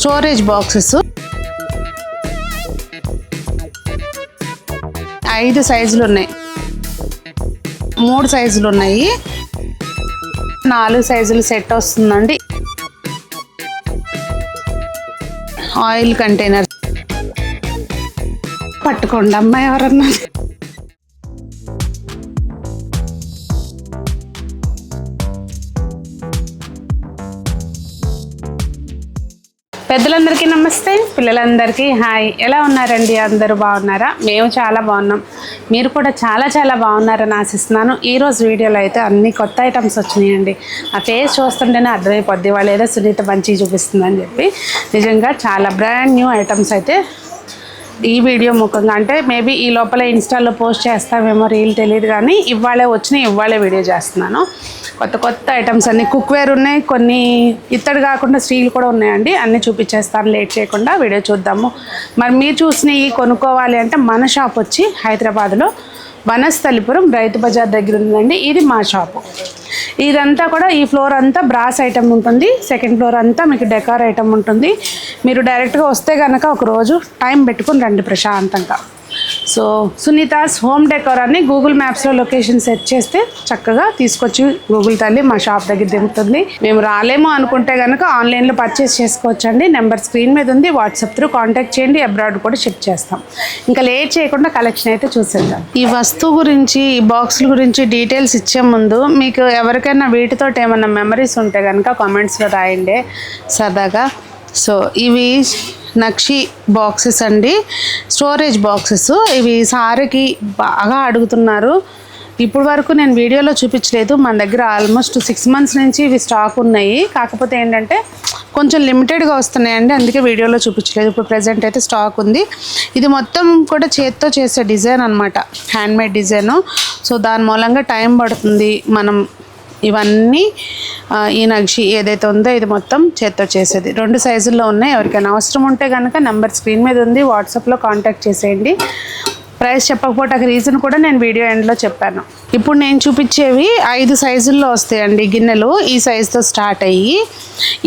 Storage boxes 5 సైజులు ఉన్నాయి, 3 సైజులు ఉన్నాయి, 4 సైజులు సెట్ వస్తుందండి. ఆయిల్ కంటైనర్ పట్టుకోండి అమ్మాయి ఎవరన్నా. పెద్దలందరికీ నమస్తే, పిల్లలందరికీ హాయ్. ఎలా ఉన్నారండి? అందరూ బాగున్నారా? మేము చాలా బాగున్నాం. మీరు కూడా చాలా చాలా బాగున్నారని ఆశిస్తున్నాను. ఈరోజు వీడియోలో అయితే అన్ని కొత్త ఐటమ్స్ వచ్చినాయండి. ఆ ఫేస్ చూస్తుంటేనే అర్థమైపోద్ది వాళ్ళు ఏదో సునీత మంచిగా చూపిస్తుందని చెప్పి. నిజంగా చాలా బ్రాండ్ న్యూ ఐటమ్స్ అయితే ఈ వీడియో ముఖంగా, అంటే మేబీ ఈ లోపల ఇన్స్టాలో పోస్ట్ చేస్తామేమో, రీల్ తెలియదు, కానీ ఇవాళే ఇవాళే వీడియో చేస్తున్నాను. కొత్త కొత్త ఐటమ్స్ అన్ని కుక్వేర్ ఉన్నాయి, కొన్ని ఇత్తడి కాకుండా స్టీల్ కూడా ఉన్నాయండి. అన్నీ చూపించేస్తాను, లేట్ చేయకుండా వీడియో చూద్దాము. మరి మీరు చూసినవి కొనుక్కోవాలి అంటే మన షాప్ వచ్చి హైదరాబాద్లో వనస్థలిపురం రైతు బజార్ దగ్గర ఉందండి. ఇది మా షాపు. ఇదంతా కూడా ఈ ఫ్లోర్ అంతా బ్రాస్ ఐటమ్ ఉంటుంది, సెకండ్ ఫ్లోర్ అంతా మీకు డెకార్ ఐటమ్ ఉంటుంది. మీరు డైరెక్ట్గా వస్తే కనుక ఒక రోజు టైం పెట్టుకుని రండి ప్రశాంతంగా. సో సునీతాస్ హోమ్ డెకార్ అని గూగుల్ మ్యాప్స్లో లొకేషన్ సెట్ చేస్తే చక్కగా తీసుకొచ్చి గూగుల్ తల్లి మా షాప్ దగ్గర దిగుతుంది. మేము రాలేమో అనుకుంటే కనుక ఆన్లైన్లో పర్చేస్ చేసుకోవచ్చండి. నెంబర్ స్క్రీన్ మీద ఉంది, వాట్సాప్ త్రూ కాంటాక్ట్ చేయండి. అబ్రాడ్ కూడా షిప్ చేస్తాం. ఇంకా లేట్ చేయకుండా కలెక్షన్ అయితే చూసేద్దాం. ఈ వస్తువు గురించి, ఈ బాక్సుల గురించి డీటెయిల్స్ ఇచ్చే ముందు మీకు ఎవరికైనా వీటితో ఏమన్నా మెమరీస్ ఉంటే కనుక కామెంట్స్లో రాయండి సరదాగా. సో ఇవి నక్షి బాక్సెస్ అండి, స్టోరేజ్ బాక్సెస్. ఇవి సారీకి బాగా అడుగుతున్నారు. ఇప్పుడు వరకు నేను వీడియోలో చూపించలేదు, మన దగ్గర ఆల్మోస్ట్ 6 months నుంచి ఇవి స్టాక్ ఉన్నాయి. కాకపోతే ఏంటంటే కొంచెం లిమిటెడ్గా వస్తున్నాయండి, అందుకే వీడియోలో చూపించలేదు. ఇప్పుడు ప్రెజెంట్ అయితే స్టాక్ ఉంది. ఇది మొత్తం కూడా చేత్తో చేసే డిజైన్ అనమాట, హ్యాండ్మేడ్ డిజైను. సో దాని మూలంగా టైం పడుతుంది. మనం ఇవన్నీ ఈ నక్షి ఏదైతే ఉందో ఇది మొత్తం చేత్తో చేసేది. 2 సైజుల్లో ఉన్నాయి. ఎవరికైనా అవసరం ఉంటే కనుక నెంబర్ స్క్రీన్ మీద ఉంది, వాట్సాప్లో కాంటాక్ట్ చేసేయండి. ప్రైస్ చెప్పకపోవటానికి రీజన్ కూడా నేను వీడియో ఎండ్లో చెప్పాను. ఇప్పుడు నేను చూపించేవి 5 సైజుల్లో వస్తాయండి గిన్నెలు. ఈ సైజుతో స్టార్ట్ అయ్యి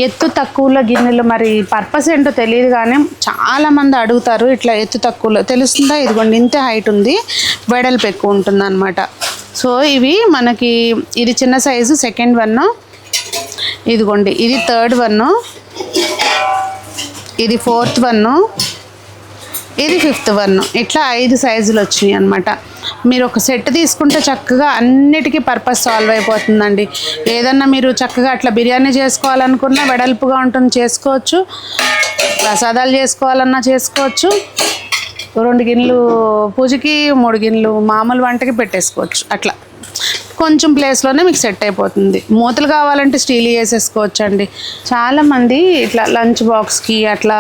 ఎత్తు తక్కువలో గిన్నెలు, మరి పర్పస్ ఏంటో తెలియదు కానీ చాలామంది అడుగుతారు. ఇట్లా ఎత్తు తక్కువలో తెలుస్తుందా? ఇదిగోండి ఇంతే హైట్ ఉంది, వెడల్పు ఎక్కువ ఉంటుంది అనమాట. సో ఇవి మనకి, ఇది చిన్న సైజు సెకండ్ వన్, ఇదిగోండి ఇది థర్డ్ వన్, ఇది ఫోర్త్ వన్, ఇది ఫిఫ్త్ వన్. ఇట్లా 5 సైజులు వచ్చినాయి అనమాట. మీరు ఒక సెట్ తీసుకుంటే చక్కగా అన్నిటికీ పర్పస్ సాల్వ్ అయిపోతుందండి. ఏదన్నా మీరు చక్కగా అట్లా బిర్యానీ చేసుకోవాలనుకున్నా వెడల్పుగా ఉంటుంది, చేసుకోవచ్చు. ప్రసాదాలు చేసుకోవాలన్నా చేసుకోవచ్చు. 2 గిన్నెలు పూజకి, 3 గిన్నెలు మామూలు వంటకి పెట్టేసుకోవచ్చు. అట్లా కొంచెం ప్లేస్లోనే మీకు సెట్ అయిపోతుంది. మూతలు కావాలంటే స్టీల్ వేసేసుకోవచ్చు అండి. చాలామంది ఇట్లా లంచ్ బాక్స్కి అట్లా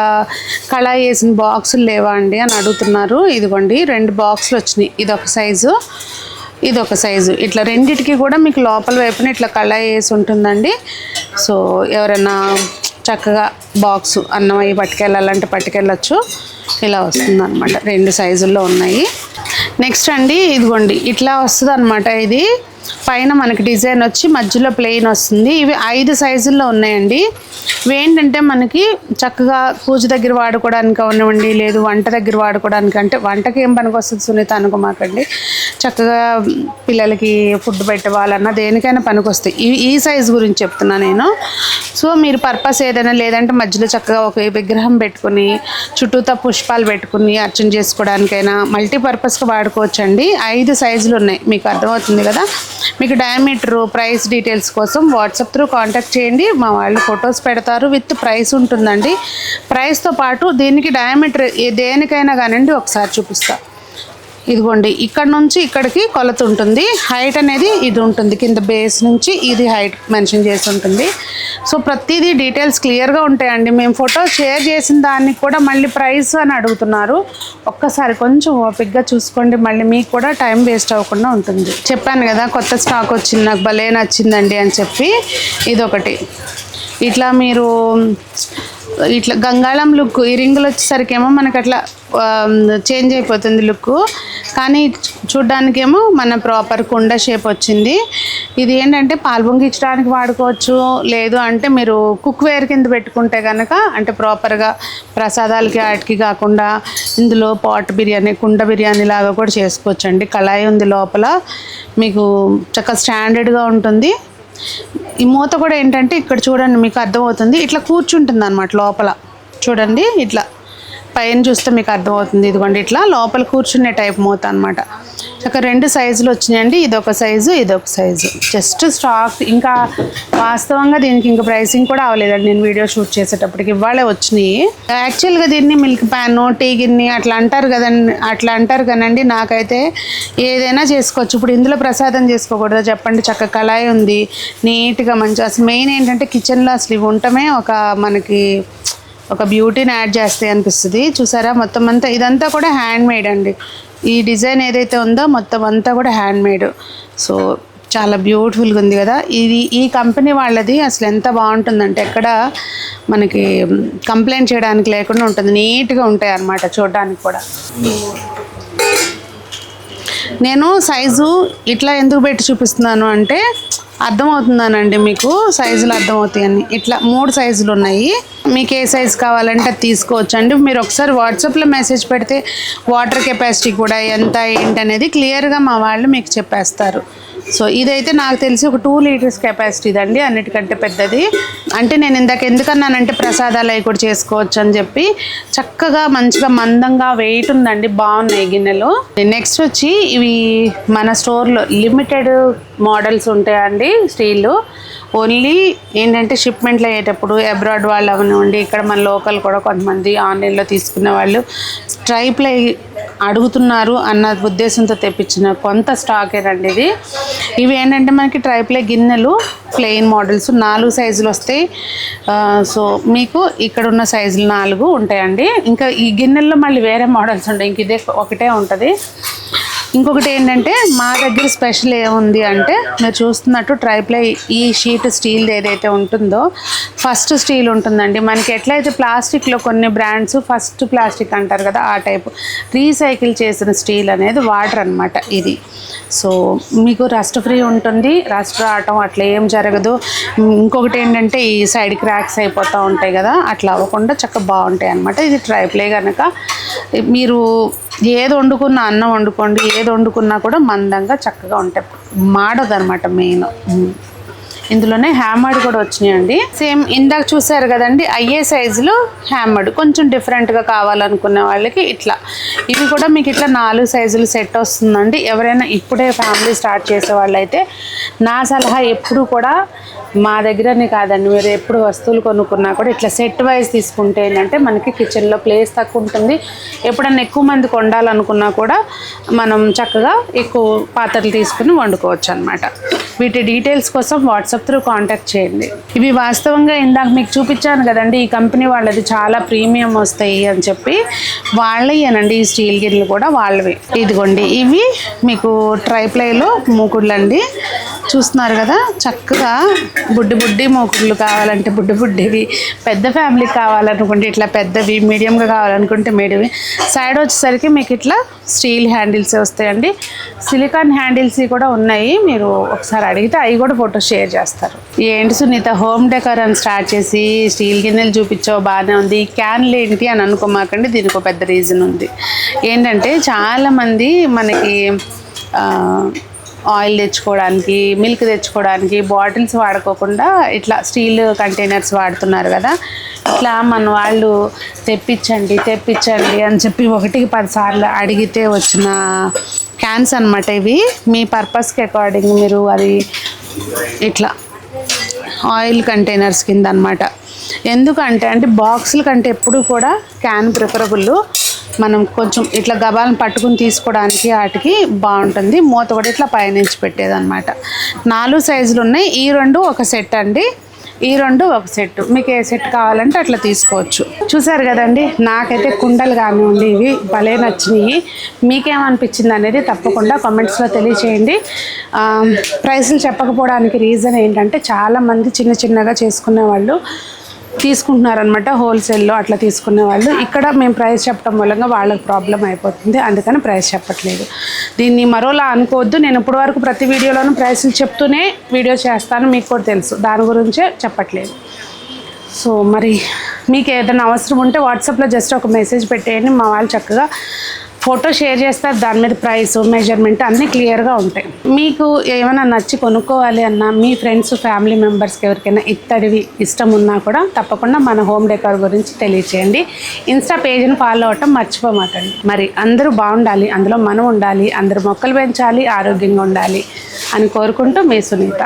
కళాయి వేసిన బాక్సులు లేవా అండి అని అడుగుతున్నారు. ఇదిగోండి 2 బాక్సులు వచ్చినాయి. ఇదొక సైజు, ఇదొక సైజు. ఇట్లా రెండిటికి కూడా మీకు లోపల వైపున ఇట్లా కళాయి వేసి ఉంటుందండి. సో ఎవరైనా చక్కగా బాక్సు అన్నం అవి పట్టుకెళ్ళాలంటే పట్టుకెళ్ళచ్చు. ఇలా వస్తుంది అనమాట. 2 సైజుల్లో ఉన్నాయి. నెక్స్ట్ అండి ఇదిగోండి ఇట్లా వస్తుంది అనమాట. ఇది పైన మనకి డిజైన్ వచ్చి మధ్యలో ప్లెయిన్ వస్తుంది. ఇవి 5 సైజుల్లో ఉన్నాయండి. ఇవి ఏంటంటే మనకి చక్కగా పూజ దగ్గర వాడుకోవడానికి అవనివ్వండి, లేదు వంట దగ్గర వాడుకోవడానికి. అంటే వంటకి ఏం పనికి వస్తుంది సునీత అనుకోమాకండి, చక్కగా పిల్లలకి ఫుడ్ పెట్టవాలన్నా దేనికైనా పనికి వస్తాయి. ఈ సైజు గురించి చెప్తున్నా నేను. సో మీరు పర్పస్ ఏదైనా, లేదంటే మధ్యలో చక్కగా ఒక విగ్రహం పెట్టుకుని చుట్టూతా పుష్పాలు పెట్టుకుని అర్చన చేసుకోవడానికైనా మల్టీపర్పస్గా వాడుకోవచ్చండి. 5 సైజులు ఉన్నాయి, మీకు అర్థమవుతుంది కదా. మీకు డయామీటరు, ప్రైస్ డీటెయిల్స్ కోసం వాట్సాప్ త్రూ కాంటాక్ట్ చేయండి. మా వాళ్ళు ఫొటోస్ పెడతారు, విత్ ప్రైస్ ఉంటుందండి. ప్రైస్తో పాటు దీనికి డయామీటర్ దేనికైనా కానివ్వండి ఒకసారి చూపిస్తా. ఇదిగోండి ఇక్కడ నుంచి ఇక్కడికి కొలత ఉంటుంది. హైట్ అనేది ఇది ఉంటుంది, కింద బేస్ నుంచి ఇది హైట్ మెన్షన్ చేసి ఉంటుంది. సో ప్రతిదీ డీటెయిల్స్ క్లియర్గా ఉంటాయండి. మేము ఫోటో షేర్ చేసిన దానికి కూడా మళ్ళీ ప్రైస్ అని అడుగుతున్నారు. ఒక్కసారి కొంచెం ఓపిక్గా చూసుకోండి, మళ్ళీ మీకు కూడా టైం వేస్ట్ అవ్వకుండా ఉంటుంది. చెప్పాను కదా కొత్త స్టాక్ వచ్చింది, నాకు భలే నచ్చిందండి అని చెప్పి. ఇదొకటి ఇట్లా మీరు ఇట్లా గంగాళం లుక్, ఈ రింగులు వచ్చేసరికి ఏమో మనకు అట్లా చేంజ్ అయిపోతుంది లుక్. కానీ చూడ్డానికేమో మన ప్రాపర్ కుండ షేప్ వచ్చింది. ఇది ఏంటంటే పాలు పొంగించడానికి వాడుకోవచ్చు, లేదు అంటే మీరు కుక్వేర్ కింద పెట్టుకుంటే కనుక అంటే ప్రాపర్గా ప్రసాదాలకి వాటికి కాకుండా ఇందులో పాట్ బిర్యానీ, కుండ బిర్యానీ లాగా కూడా చేసుకోవచ్చు అండి. కళాయి ఉంది లోపల, మీకు చక్కగా స్టాండర్డ్గా ఉంటుంది. ఈ మూత కూడా ఏంటంటే ఇక్కడ చూడండి, మీకు అర్థమవుతుంది, ఇట్లా కూర్చుంటుంది అన్నమాట లోపల. చూడండి ఇట్లా పైన చూస్తే మీకు అర్థమవుతుంది. ఇదిగోండి ఇట్లా లోపల కూర్చునే టైప్ మూత అనమాట. ఒక 2 సైజులు వచ్చినాయండి, ఇదొక సైజు ఇదొక సైజు. జస్ట్ స్టాక్ ఇంకా వాస్తవంగా దీనికి ఇంకా ప్రైసింగ్ కూడా అవ్వలేదండి. నేను వీడియో షూట్ చేసేటప్పటికి ఇవాళే వచ్చినాయి. యాక్చువల్గా దీన్ని మిల్క్ ప్యాన్, టీ గిన్నె అట్లా అంటారు కదండి, అట్లా అంటారు కదండి. నాకైతే ఏదైనా చేసుకోవచ్చు. ఇప్పుడు ఇందులో ప్రసాదం చేసుకోకూడదా చెప్పండి? చక్క కళాయి ఉంది, నీట్గా మంచి. అసలు మెయిన్ ఏంటంటే కిచెన్లో అసలు ఇవి ఉండటమే మనకి ఒక బ్యూటీని యాడ్ చేస్తాయి అనిపిస్తుంది. చూసారా మొత్తం అంతా, ఇదంతా కూడా హ్యాండ్ మేడ్ అండి. ఈ డిజైన్ ఏదైతే ఉందో మొత్తం అంతా కూడా హ్యాండ్ మేడ్. సో చాలా బ్యూటిఫుల్గా ఉంది కదా. ఈ కంపెనీ వాళ్ళది అసలు ఎంత బాగుంటుందంటే ఎక్కడ మనకి కంప్లైంట్ చేయడానికి లేకుండా ఉంటుంది. నీట్గా ఉంటాయి అన్నమాట చూడడానికి కూడా. నేను సైజు ఇట్లా ఎందుకు పెట్టి చూపిస్తున్నాను అంటే అర్థమవుతుందానండి, మీకు సైజులు అర్థమవుతాయని. ఇట్లా 3 సైజులు ఉన్నాయి. మీకు ఏ సైజు కావాలంటే అది తీసుకోవచ్చు అండి. మీరు ఒకసారి వాట్సాప్లో మెసేజ్ పెడితే వాటర్ కెపాసిటీ కూడా ఎంత ఏంటనేది క్లియర్గా మా వాళ్ళు మీకు చెప్పేస్తారు. సో ఇదైతే నాకు తెలిసి ఒక 2 లీటర్స్ కెపాసిటీ దండి, అన్నిటికంటే పెద్దది. అంటే నేను ఇందాక ఎందుకన్నానంటే ప్రసాదాలు అవి కూడా చేసుకోవచ్చు అని చెప్పి. చక్కగా మంచిగా మందంగా వెయిట్ ఉందండి, బాగున్నాయి గిన్నెలు. నెక్స్ట్ వచ్చి ఇవి మన స్టోర్లో లిమిటెడ్ మోడల్స్ ఉంటాయండి స్టీల్. ఓన్లీ ఏంటంటే షిప్మెంట్లు అయ్యేటప్పుడు అబ్రాడ్ వాళ్ళు అవనివ్వండి, ఇక్కడ మన లోకల్ కూడా కొంతమంది ఆన్లైన్లో తీసుకునే వాళ్ళు ట్రైప్లై అడుగుతున్నారు అన్న ఉద్దేశంతో తెప్పించిన కొంత స్టాకేనండి ఇది. ఇవి ఏంటంటే మనకి ట్రైప్లై గిన్నెలు, ప్లెయిన్ మోడల్స్ 4 సైజులు వస్తాయి. సో మీకు ఇక్కడ ఉన్న సైజులు 4 ఉంటాయండి. ఇంకా ఈ గిన్నెల్లో మళ్ళీ వేరే మోడల్స్ ఉంటాయి, ఇంక ఇదే ఒకటే ఉంటుంది. ఇంకొకటి ఏంటంటే మా దగ్గర స్పెషల్ ఏముంది అంటే మీరు చూస్తున్నట్టు ట్రైప్లై ఈ షీట్ స్టీల్ ఏదైతే ఉంటుందో ఫస్ట్ స్టీల్ ఉంటుందండి. మనకి ఎట్లయితే ప్లాస్టిక్లో కొన్ని బ్రాండ్స్ ఫస్ట్ ప్లాస్టిక్ అంటారు కదా, ఆ టైపు రీసైకిల్ చేసిన స్టీల్ అనేది వాటర్ అనమాట ఇది. సో మీకు రస్ట్ ఫ్రీ ఉంటుంది, రస్ట్ రావటం అట్లా ఏం జరగదు. ఇంకొకటి ఏంటంటే ఈ సైడ్ క్రాక్స్ అయిపోతూ ఉంటాయి కదా, అట్లా అవ్వకుండా చక్కగా బాగుంటాయి అనమాట. ఇది ట్రైప్లై కనుక మీరు ఏది వండుకున్నా, అన్నం వండుకోండి, ఏది వండుకున్నా కూడా మందంగా చక్కగా ఉంటాయి, మాడదనమాట మెయిన్. ఇందులోనే హ్యామర్డ్ కూడా వచ్చినాయండి. సేమ్ ఇందాక చూసారు కదండి, అయ్యే సైజులో హ్యామర్డ్ కొంచెం డిఫరెంట్గా కావాలనుకునే వాళ్ళకి ఇట్లా. ఇవి కూడా మీకు ఇట్లా 4 సైజులు సెట్ వస్తుందండి. ఎవరైనా ఇప్పుడే ఫ్యామిలీ స్టార్ట్ చేసే వాళ్ళైతే నా సలహా ఎప్పుడు కూడా మా దగ్గరనే కాదండి, మీరు ఎప్పుడు వస్తువులు కొనుక్కున్నా కూడా ఇట్లా సెట్ వైజ్ తీసుకుంటే ఏంటంటే మనకి కిచెన్లో ప్లేస్ తక్కువ ఉంటుంది. ఎప్పుడన్నా ఎక్కువ మంది వండాలనుకున్నా కూడా మనం చక్కగా ఎక్కువ పాత్రలు తీసుకుని వండుకోవచ్చు అనమాట. వీటి డీటెయిల్స్ కోసం వాట్సాప్ త్రూ కాంటాక్ట్ చేయండి. ఇవి వాస్తవంగా ఇందాక మీకు చూపించాను కదండి, ఈ కంపెనీ వాళ్ళది చాలా ప్రీమియం వస్తాయి అని చెప్పి వాళ్ళేనండి. ఈ స్టీల్ గిన్నెలు కూడా వాళ్ళవి. ఇదిగోండి ఇవి మీకు ట్రైప్లైలో మూకుళ్ళు అండి. చూస్తున్నారు కదా, చక్కగా బుడ్డి మూకుళ్ళు కావాలంటే బుడ్డివి, పెద్ద ఫ్యామిలీకి కావాలనుకుంటే ఇట్లా పెద్దవి, మీడియంగా కావాలనుకుంటే మీడియం. సైడ్ వచ్చేసరికి మీకు ఇట్లా స్టీల్ హ్యాండిల్స్ వస్తాయండి. సిలికాన్ హ్యాండిల్స్ కూడా ఉన్నాయి, మీరు ఒకసారి అడిగితే అవి కూడా ఫోటో షేర్ చేస్తారు. ఏంటి సునీత హోమ్ డెకర్ అని స్టార్ట్ చేసి స్టీల్ గిన్నెలు చూపించావు, బాగానే ఉంది, క్యాన్లు ఏంటి అని అనుకోమాకండి. దీనికి ఒక పెద్ద రీజన్ ఉంది. ఏంటంటే చాలామంది మనకి ఆయిల్ తెచ్చుకోవడానికి, మిల్క్ తెచ్చుకోవడానికి బాటిల్స్ వాడుకోకుండా ఇట్లా స్టీల్ కంటైనర్స్ వాడుతున్నారు కదా. ఇట్లా మన వాళ్ళు తెప్పించండి అని చెప్పి 1కి 10 సార్లు అడిగితే వచ్చిన క్యాన్స్ అనమాట ఇవి. మీ పర్పస్కి అకార్డింగ్ మీరు అది ఇట్లా ఆయిల్ కంటైనర్స్ కింద అనమాట. ఎందుకంటే అంటే బాక్సుల కంటే ఎప్పుడు కూడా క్యాన్ ప్రిఫరబుల్. మనం కొంచెం ఇట్లా గబాలను పట్టుకుని తీసుకోవడానికి వాటికి బాగుంటుంది. మూత కూడా ఇట్లా పైనుంచి పెట్టేదన్నమాట. 4 సైజులు ఉన్నాయి. ఈ 2 ఒక సెట్ అండి, ఈ 2 ఒక సెట్. మీకు ఏ సెట్ కావాలంటే అట్లా తీసుకోవచ్చు. చూసారు కదండి, నాకైతే కుండలు కానివ్వండి ఇవి భలే నచ్చినాయి. మీకేమనిపించింది అనేది తప్పకుండా కామెంట్స్లో తెలియచేయండి. ప్రైసులు చెప్పకపోవడానికి రీజన్ ఏంటంటే చాలామంది చిన్నగా చేసుకునే వాళ్ళు తీసుకుంటున్నారనమాట హోల్సేల్లో అట్లా తీసుకునే వాళ్ళు. ఇక్కడ మేము ప్రైస్ చెప్పడం మూలంగా వాళ్ళకి ప్రాబ్లం అయిపోతుంది, అందుకని ప్రైస్ చెప్పట్లేదు. దీన్ని మరోలా అనుకోవద్దు, నేను ఇప్పటి వరకు ప్రతి వీడియోలోనూ ప్రైస్లు చెప్తూనే వీడియో చేస్తాను, మీకు కూడా తెలుసు, దాని గురించే చెప్పట్లేదు. సో మరి మీకు ఏదైనా అవసరం ఉంటే వాట్సాప్లో జస్ట్ ఒక మెసేజ్ పెట్టేయండి, మా వాళ్ళు చక్కగా ఫోటో షేర్ చేస్తారు, దాని మీద ప్రైస్ మెజర్మెంట్ అన్నీ క్లియర్గా ఉంటాయి. మీకు ఏమైనా నచ్చి కొనుక్కోవాలి అన్నా మీ ఫ్రెండ్స్ ఫ్యామిలీ మెంబర్స్కి ఎవరికైనా ఇత్తడివి ఇష్టం ఉన్నా కూడా తప్పకుండా మన హోమ్ డెకార్ గురించి తెలియచేయండి. ఇన్స్టా పేజ్ని ఫాలో అవటం మర్చిపోమాకండి. మరి అందరూ బాగుండాలి, అందులో మనం ఉండాలి, అందరూ మొక్కలు పెంచాలి, ఆరోగ్యంగా ఉండాలి అని కోరుకుంటూ మీ సునీత.